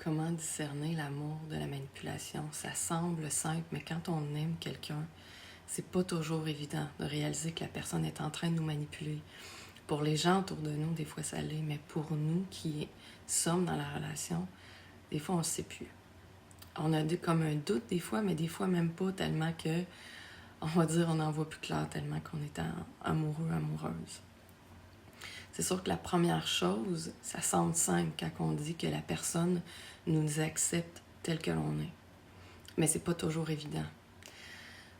Comment discerner l'amour de la manipulation? Ça semble simple, mais quand on aime quelqu'un, c'est pas toujours évident de réaliser que la personne est en train de nous manipuler. Pour les gens autour de nous, des fois ça l'est, mais pour nous qui sommes dans la relation, des fois on ne sait plus. On a comme un doute des fois, mais des fois même pas, tellement que, on va dire, on n'en voit plus clair, tellement qu'on est amoureux, amoureuse. C'est sûr que la première chose, ça semble simple quand on dit que la personne nous accepte tel que l'on est. Mais c'est pas toujours évident.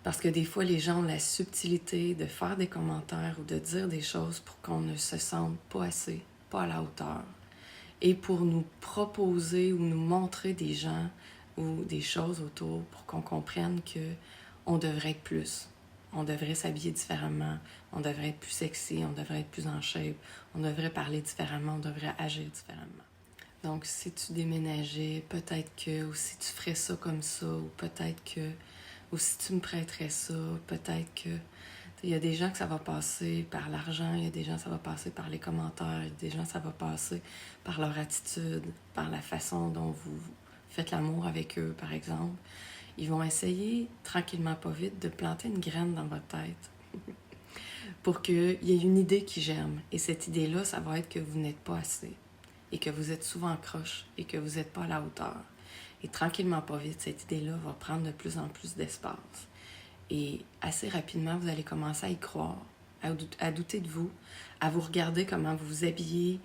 Parce que des fois, les gens ont la subtilité de faire des commentaires ou de dire des choses pour qu'on ne se sente pas assez, pas à la hauteur. Et pour nous proposer ou nous montrer des gens ou des choses autour pour qu'on comprenne qu'on devrait être plus. On devrait s'habiller différemment, on devrait être plus sexy, on devrait être plus en shape, on devrait parler différemment, on devrait agir différemment. Donc, si tu déménageais, peut-être que, ou si tu ferais ça comme ça, ou peut-être que, ou si tu me prêterais ça, peut-être que... Il y a des gens que ça va passer par l'argent, il y a des gens que ça va passer par les commentaires, il y a des gens que ça va passer par leur attitude, par la façon dont vous faites l'amour avec eux, par exemple. Ils vont essayer, tranquillement, pas vite, de planter une graine dans votre tête pour qu'il y ait une idée qui germe. Et cette idée-là, ça va être que vous n'êtes pas assez et que vous êtes souvent croche et que vous n'êtes pas à la hauteur. Et tranquillement, pas vite, cette idée-là va prendre de plus en plus d'espace. Et assez rapidement, vous allez commencer à y croire, à douter de vous, à vous regarder comment vous vous habillez,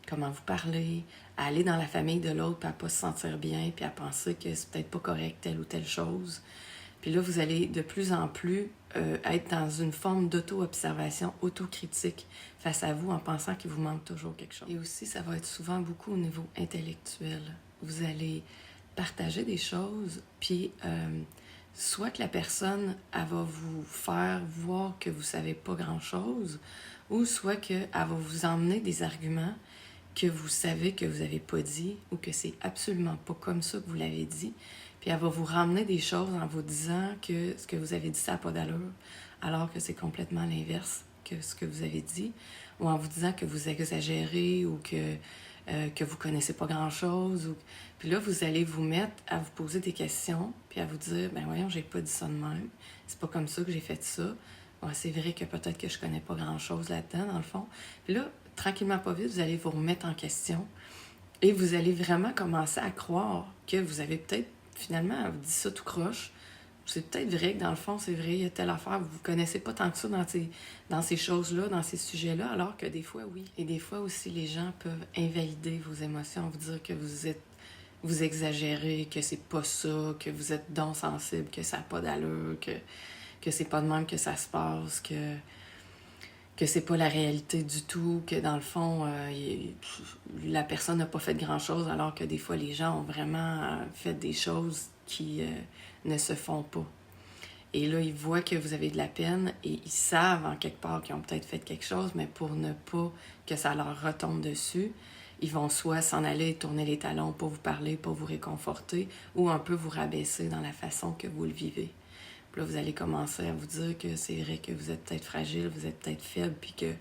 comment vous parlez, à aller dans la famille de l'autre, puis à ne pas se sentir bien, puis à penser que c'est peut-être pas correct telle ou telle chose. Puis là, vous allez de plus en plus être dans une forme d'auto-observation, autocritique face à vous en pensant qu'il vous manque toujours quelque chose. Et aussi, ça va être souvent beaucoup au niveau intellectuel. Vous allez partager des choses, puis soit que la personne, elle va vous faire voir que vous savez pas grand-chose, ou soit qu'elle va vous emmener des arguments que vous savez que vous n'avez pas dit, ou que c'est absolument pas comme ça que vous l'avez dit, puis elle va vous ramener des choses en vous disant que ce que vous avez dit, ça n'a pas d'allure, alors que c'est complètement l'inverse que ce que vous avez dit, ou en vous disant que vous exagérez, ou que vous connaissez pas grand-chose. Puis là, vous allez vous mettre à vous poser des questions, puis à vous dire, ben voyons, j'ai pas dit ça de même, c'est pas comme ça que j'ai fait ça. Ouais, c'est vrai que peut-être que je connais pas grand-chose là-dedans, dans le fond. Puis là, tranquillement, pas vite, vous allez vous remettre en question, et vous allez vraiment commencer à croire que vous avez peut-être, finalement, vous dit ça tout croche. C'est peut-être vrai que dans le fond, c'est vrai, il y a telle affaire, vous ne connaissez pas tant que ça dans ces choses-là, dans ces sujets-là, alors que des fois, oui. Et des fois aussi, les gens peuvent invalider vos émotions, vous dire que vous exagérez, que c'est pas ça, que vous êtes donc sensible, que ça n'a pas d'allure, que c'est pas de même que ça se passe, que c'est pas la réalité du tout, que dans le fond, la personne n'a pas fait grand-chose, alors que des fois, les gens ont vraiment fait des choses qui ne se font pas. Et là, ils voient que vous avez de la peine et ils savent en quelque part qu'ils ont peut-être fait quelque chose, mais pour ne pas que ça leur retombe dessus, ils vont soit s'en aller tourner les talons pour vous parler, pour vous réconforter, ou un peu vous rabaisser dans la façon que vous le vivez. Puis là, vous allez commencer à vous dire que c'est vrai que vous êtes peut-être fragile, vous êtes peut-être faible, puis que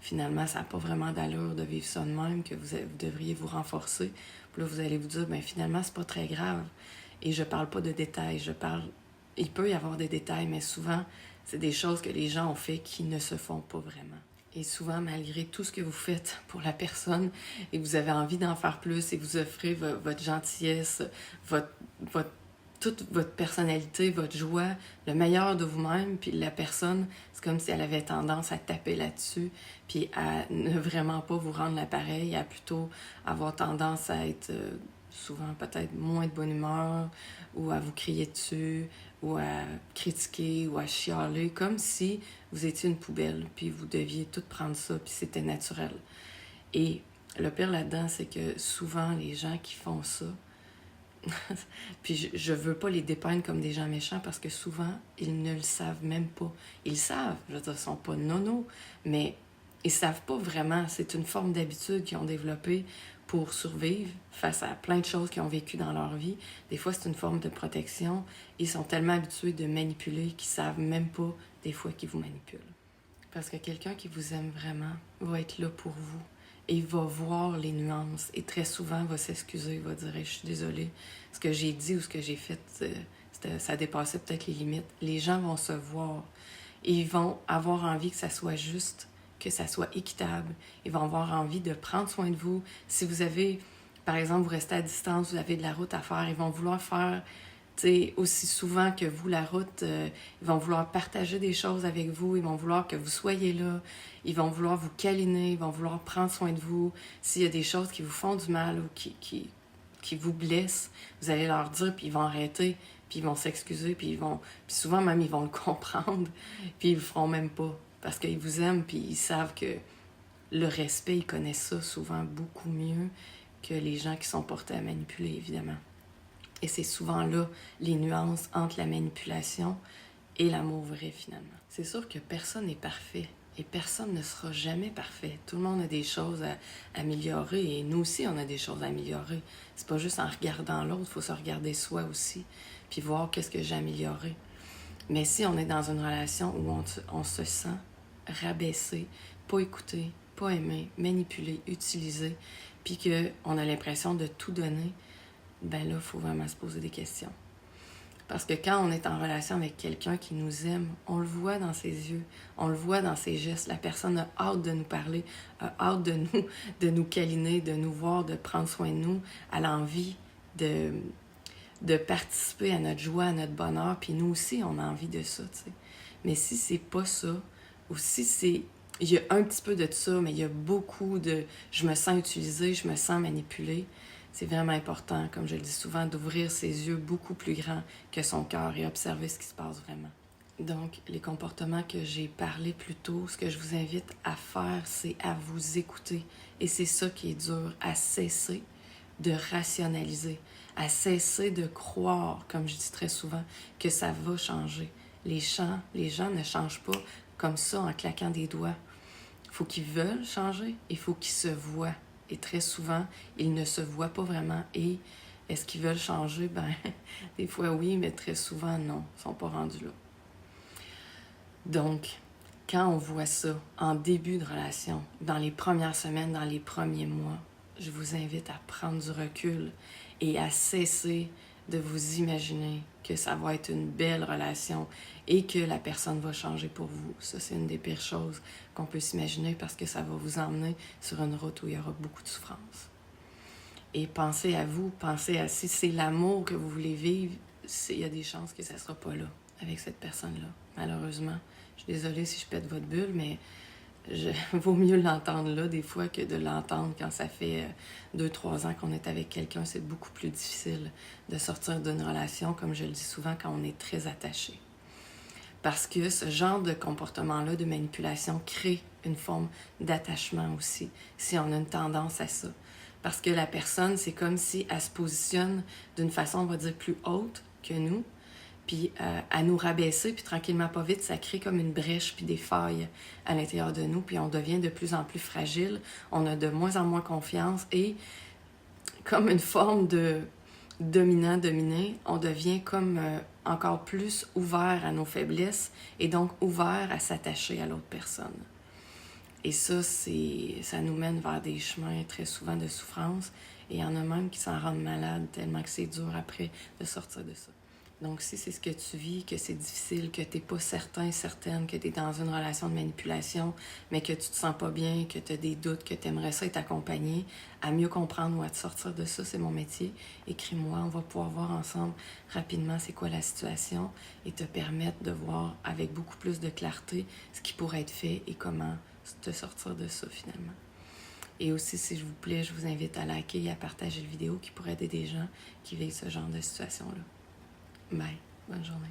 finalement, ça n'a pas vraiment d'allure de vivre ça de même, que vous devriez vous renforcer. Puis là, vous allez vous dire, bien finalement, c'est pas très grave. Et je parle pas de détails, il peut y avoir des détails, mais souvent, c'est des choses que les gens ont fait qui ne se font pas vraiment. Et souvent, malgré tout ce que vous faites pour la personne, et vous avez envie d'en faire plus, et vous offrez votre gentillesse, toute votre personnalité, votre joie, le meilleur de vous-même, puis la personne, c'est comme si elle avait tendance à taper là-dessus, puis à ne vraiment pas vous rendre l'appareil, à plutôt avoir tendance à être souvent peut-être moins de bonne humeur, ou à vous crier dessus, ou à critiquer, ou à chialer, comme si vous étiez une poubelle, puis vous deviez tout prendre ça, puis c'était naturel. Et le pire là-dedans, c'est que souvent, les gens qui font ça, puis je veux pas les dépeindre comme des gens méchants parce que souvent, ils ne le savent même pas. Ils le savent, je veux dire, ils sont pas nono, mais ils savent pas vraiment. C'est une forme d'habitude qu'ils ont développée pour survivre face à plein de choses qu'ils ont vécues dans leur vie. Des fois, c'est une forme de protection. Ils sont tellement habitués de manipuler qu'ils savent même pas des fois qu'ils vous manipulent. Parce que quelqu'un qui vous aime vraiment va être là pour vous et il va voir les nuances. Et très souvent, il va s'excuser, il va dire hey, « Je suis désolée, ce que j'ai dit ou ce que j'ai fait, ça dépassait peut-être les limites. » Les gens vont se voir et ils vont avoir envie que ça soit juste, que ça soit équitable. Ils vont avoir envie de prendre soin de vous. Si vous avez, par exemple, vous restez à distance, vous avez de la route à faire, ils vont vouloir faire aussi souvent que vous, la route, ils vont vouloir partager des choses avec vous, ils vont vouloir que vous soyez là, ils vont vouloir vous câliner, ils vont vouloir prendre soin de vous. S'il y a des choses qui vous font du mal ou qui vous blessent, vous allez leur dire, puis ils vont arrêter, puis ils vont s'excuser, puis souvent même ils vont le comprendre, puis ils le feront même pas, parce qu'ils vous aiment, puis ils savent que le respect, ils connaissent ça souvent beaucoup mieux que les gens qui sont portés à manipuler, évidemment. Et c'est souvent là les nuances entre la manipulation et l'amour vrai, finalement. C'est sûr que personne n'est parfait et personne ne sera jamais parfait. Tout le monde a des choses à améliorer et nous aussi, on a des choses à améliorer. C'est pas juste en regardant l'autre, il faut se regarder soi aussi puis voir qu'est-ce que j'ai amélioré. Mais si on est dans une relation où on se sent rabaissé, pas écouté, pas aimé, manipulé, utilisé, puis qu'on a l'impression de tout donner, ben là, il faut vraiment se poser des questions. Parce que quand on est en relation avec quelqu'un qui nous aime, on le voit dans ses yeux, on le voit dans ses gestes. La personne a hâte de nous parler, a hâte de nous câliner, de nous voir, de prendre soin de nous. Elle a envie de participer à notre joie, à notre bonheur. Puis nous aussi, on a envie de ça, tu sais. Mais si c'est pas ça, ou si c'est... Il y a un petit peu de ça, mais il y a beaucoup de... Je me sens utilisée, je me sens manipulée. C'est vraiment important, comme je le dis souvent, d'ouvrir ses yeux beaucoup plus grands que son cœur et observer ce qui se passe vraiment. Donc, les comportements que j'ai parlé plus tôt, ce que je vous invite à faire, c'est à vous écouter. Et c'est ça qui est dur, à cesser de rationaliser, à cesser de croire, comme je dis très souvent, que ça va changer. Les gens ne changent pas comme ça en claquant des doigts. Il faut qu'ils veulent changer, il faut qu'ils se voient. Et très souvent, ils ne se voient pas vraiment. Et est-ce qu'ils veulent changer? Ben, des fois oui, mais très souvent non. Ils ne sont pas rendus là. Donc, quand on voit ça en début de relation, dans les premières semaines, dans les premiers mois, je vous invite à prendre du recul et à cesser de vous imaginer que ça va être une belle relation et que la personne va changer pour vous. Ça, c'est une des pires choses qu'on peut s'imaginer parce que ça va vous emmener sur une route où il y aura beaucoup de souffrance. Et pensez à vous, pensez à si c'est l'amour que vous voulez vivre, il y a des chances que ça ne sera pas là avec cette personne-là, malheureusement. Je suis désolée si je pète votre bulle, mais vaut mieux l'entendre là des fois que de l'entendre quand ça fait 2-3 ans qu'on est avec quelqu'un. C'est beaucoup plus difficile de sortir d'une relation, comme je le dis souvent, quand on est très attaché. Parce que ce genre de comportement-là, de manipulation, crée une forme d'attachement aussi, si on a une tendance à ça. Parce que la personne, c'est comme si elle se positionne d'une façon, on va dire, plus haute que nous, puis à nous rabaisser, puis tranquillement, pas vite, ça crée comme une brèche puis des failles à l'intérieur de nous, puis on devient de plus en plus fragile, on a de moins en moins confiance, et comme une forme de dominant-dominé, on devient comme encore plus ouvert à nos faiblesses, et donc ouvert à s'attacher à l'autre personne. Et ça nous mène vers des chemins très souvent de souffrance, et il y en a même qui s'en rendent malades tellement que c'est dur après de sortir de ça. Donc, si c'est ce que tu vis, que c'est difficile, que tu n'es pas certaine, que tu es dans une relation de manipulation, mais que tu te sens pas bien, que tu as des doutes, que tu aimerais ça être accompagné, à mieux comprendre ou à te sortir de ça, c'est mon métier. Écris-moi, on va pouvoir voir ensemble rapidement c'est quoi la situation et te permettre de voir avec beaucoup plus de clarté ce qui pourrait être fait et comment te sortir de ça finalement. Et aussi, s'il vous plaît, je vous invite à liker et à partager la vidéo qui pourrait aider des gens qui vivent ce genre de situation-là. Bye. Bonne journée.